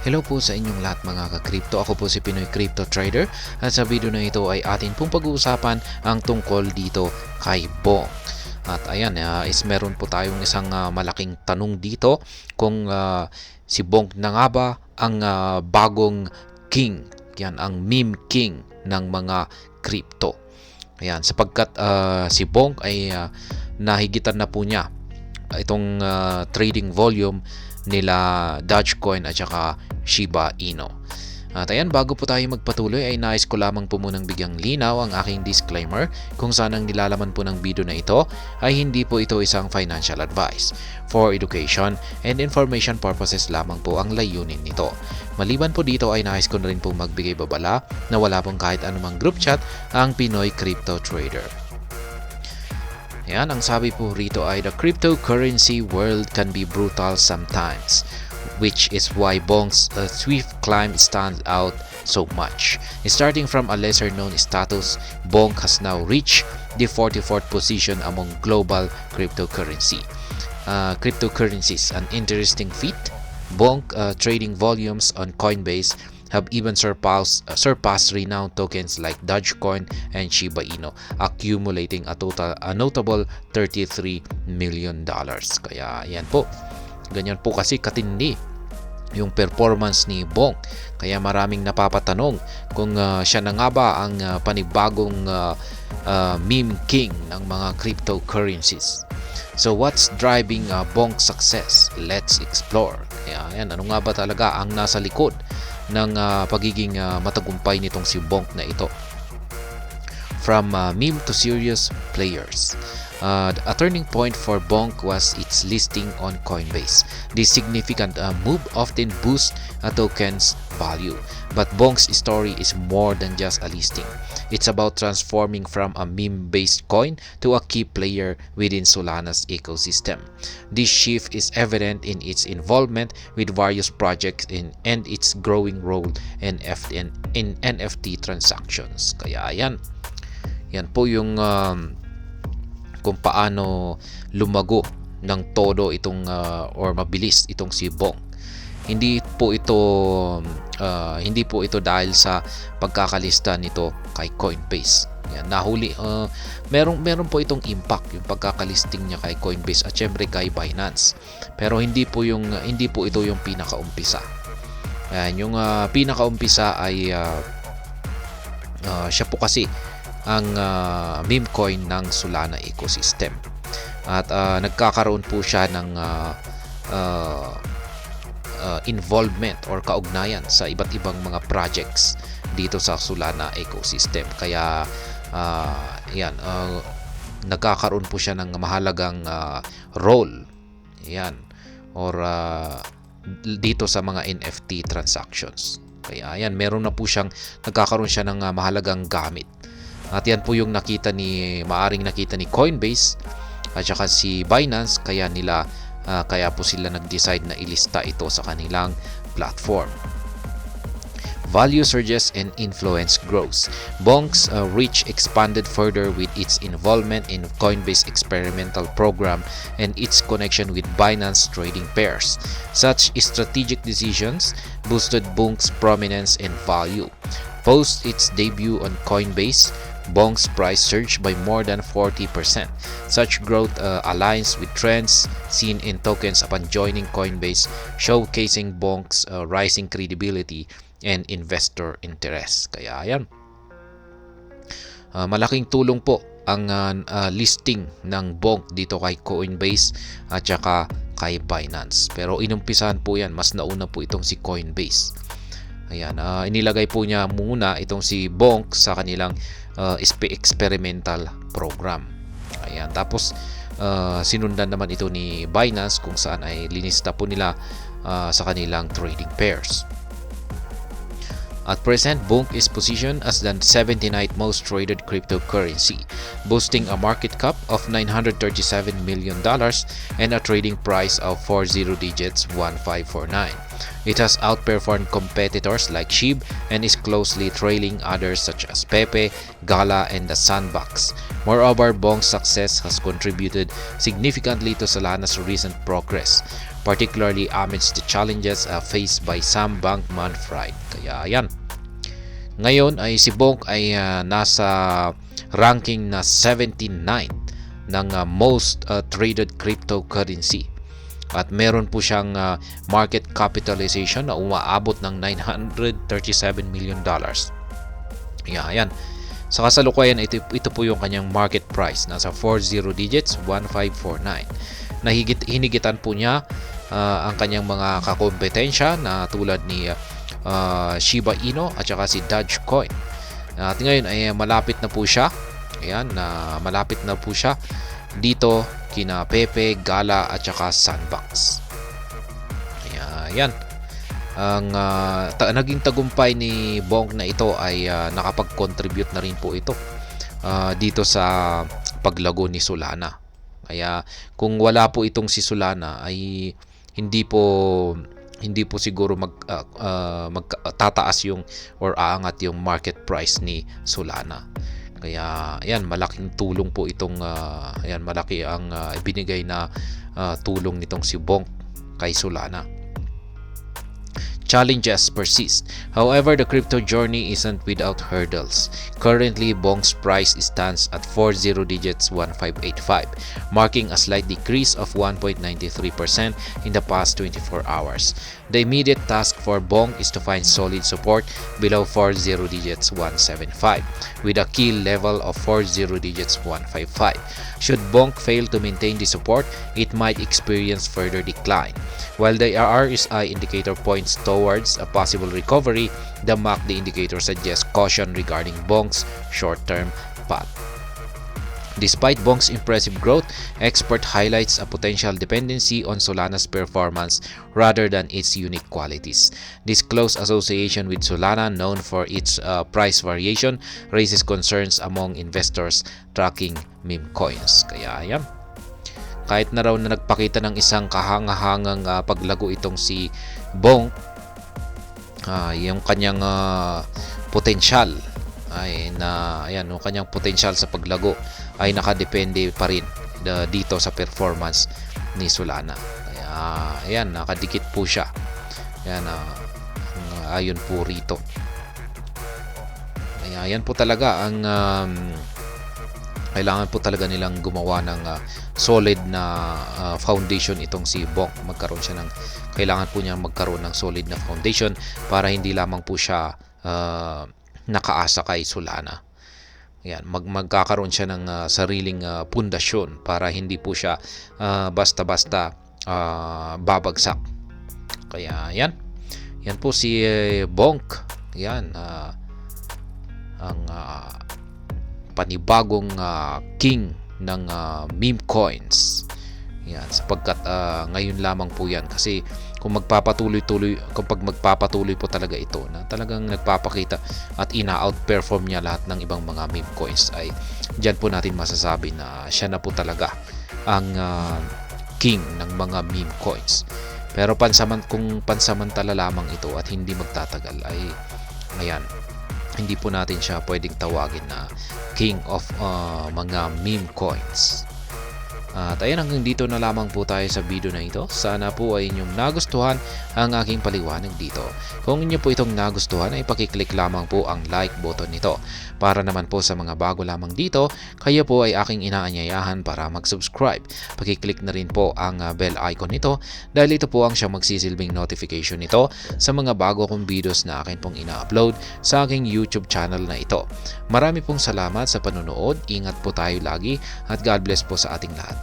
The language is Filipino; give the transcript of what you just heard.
Hello po sa inyong lahat mga ka-crypto. Ako po si Pinoy Crypto Trader at sa video na ito ay atin pong pag-uusapan ang tungkol dito kay Bong. At ayan, meron po tayong isang malaking tanong dito kung si Bong na nga ba ang bagong king, yan ang meme king ng mga crypto. Ayan, sapagkat si Bong ay nahigitan na po niya itong trading volume nila Dogecoin at saka Shiba Inu. At ayan, bago po tayo magpatuloy ay nais ko lamang po munang bigyang linaw ang aking disclaimer kung saan ang nilalaman po ng video na ito ay hindi po ito isang financial advice. For education and information purposes lamang po ang layunin nito. Maliban po dito ay nais ko na rin po magbigay babala na wala pong kahit anumang group chat ang Pinoy Crypto Trader. Ayan, ang sabi po rito ay the cryptocurrency world can be brutal sometimes, which is why Bong's swift climb stands out so much. Starting from a lesser known status, Bong has now reached the 44th position among global cryptocurrencies. An interesting feat. Bong trading volumes on Coinbase have even surpassed renowned tokens like Dogecoin and Shiba Inu, accumulating a notable $33 million. Kaya yan po, ganyan po kasi katindi yung performance ni Bong. Kaya maraming napapatanong kung siya na nga ba ang panibagong meme king ng mga cryptocurrencies. So what's driving Bong's success? Let's explore. Kaya yan, ano nga ba talaga ang nasa likod ng pagiging matagumpay nitong si Bong na ito? From meme to serious players. A turning point for Bong was its listing on Coinbase. This significant move often boosts a token's value. But Bong's story is more than just a listing. It's about transforming from a meme-based coin to a key player within Solana's ecosystem. This shift is evident in its involvement with various projects and its growing role in NFT transactions. Kaya yan po yung kung paano lumago ng todo itong or mabilis itong si Bong. Hindi po ito dahil sa pagkakalista nito kay Coinbase. Yan, nahuli meron po itong impact yung pagkakalisting niya kay Coinbase at syempre kay Binance. Pero hindi po ito yung pinakaumpisa. Yan, yung pinakaumpisa ay siya po kasi ang meme coin ng Solana ecosystem. At nagkakaroon po siya ng involvement or kaugnayan sa iba't ibang mga projects dito sa Solana ecosystem. Kaya nagkakaroon po siya ng mahalagang role or dito sa mga NFT transactions. Kaya meron na po nagkakaroon siya ng mahalagang gamit. At yan po yung maaring nakita ni Coinbase at saka si Binance, kaya po sila nag-decide na ilista ito sa kanilang platform. Value surges and influence grows. Bong's reach expanded further with its involvement in Coinbase experimental program and its connection with Binance trading pairs. Such strategic decisions boosted Bong's prominence and value. Post its debut on Coinbase, Bong's price surged by more than 40%. Such growth aligns with trends seen in tokens upon joining Coinbase, showcasing Bong's rising credibility and investor interest. Kaya yan, malaking tulong po ang listing ng Bong dito kay Coinbase at saka kay Binance. Pero inumpisahan po yan, mas nauna po itong si Coinbase. Ayan, inilagay po niya muna itong si Bong sa kanilang experimental program. Ayan, tapos sinundan naman ito ni Binance kung saan ay linista po nila sa kanilang trading pairs. At present, Bong is positioned as the 79th most traded cryptocurrency, boasting a market cap of $937 million and a trading price of 40 digits 1549. It has outperformed competitors like SHIB and is closely trailing others such as Pepe, Gala, and the Sandbox. Moreover, Bong's success has contributed significantly to Solana's recent progress. particularly amidst the challenges faced by some Bankman-Fried. Kaya yan. Ngayon ay si Bonk ay nasa ranking na 79 ng most traded cryptocurrency. At meron po siyang market capitalization na umaabot ng $937 million. Yan. Sa kasalukuyan, ito po yung kanyang market price. Nasa 40 digits, 1549. Hinigitan po niya ang kanyang mga kakompetensya na tulad ni Shiba Inu at saka si Dogecoin. At ngayon ay malapit na po siya. Ayan, malapit na po siya dito kina Pepe, Gala at saka Sandbox. Ayan. Ang naging tagumpay ni Bonk na ito ay nakapag-contribute na rin po ito dito sa paglago ni Solana. Kaya kung wala po itong si Solana ay hindi po siguro magtataas yung or aangat yung market price ni Solana. Kaya ayan, malaking tulong po itong malaki ang ibinigay na tulong nitong si Bonk kay Solana. Challenges persist. However, the crypto journey isn't without hurdles. Currently, Bonk's price stands at 40 digits 1585, marking a slight decrease of 1.93% in the past 24 hours. The immediate task for Bonk is to find solid support below 40 digits 175, with a key level of 40 digits 155. Should Bonk fail to maintain the support, it might experience further decline. While the RSI indicator points towards a possible recovery, the MACD indicator suggests caution regarding Bonk's short-term path. Despite Bonk's impressive growth, expert highlights a potential dependency on Solana's performance rather than its unique qualities. This close association with Solana, known for its price variation, raises concerns among investors tracking meme coins. Kaya yan. Kahit na raw na nagpakita ng isang kahangahangang paglago itong si Bonk, yung kanyang potensyal ay yung kanyang potensyal sa paglago ay nakadepende pa rin dito sa performance ni Solana. Kaya ayan, nakadikit po siya. Ayan, ayon po rito. Kaya ayan po talaga ang kailangan po talaga nilang gumawa ng solid na foundation itong si Bonk. Kailangan po niya magkaroon ng solid na foundation para hindi lamang po siya nakaasa kay Solana. Yan, magkakaroon siya ng sariling pundasyon para hindi po siya basta-basta babagsak. Kaya yan po si Bonk. Yan ang panibagong king ng meme coins. Yan, sapagkat ngayon lamang po yan, kasi kung magpapatuloy po talaga ito na talagang nagpapakita at ina-outperform niya lahat ng ibang mga meme coins, ay diyan po natin masasabi na siya na po talaga ang king ng mga meme coins. Pero kung pansamantala lamang ito at hindi magtatagal, ay ayan, hindi po natin siya pwedeng tawagin na king of mga meme coins. At ayan, hanggang dito na lamang po tayo sa video na ito. Sana po ay inyong nagustuhan ang aking paliwanag dito. Kung inyo po itong nagustuhan, ay pakiclick lamang po ang like button nito. Para naman po sa mga bago lamang dito, kayo po ay aking inaanyayahan para mag-subscribe. Pakiclick na rin po ang bell icon nito dahil ito po ang siyang magsisilbing notification nito sa mga bago kong videos na akin pong ina-upload sa aking YouTube channel na ito. Marami pong salamat sa panonood. Ingat po tayo lagi at God bless po sa ating lahat.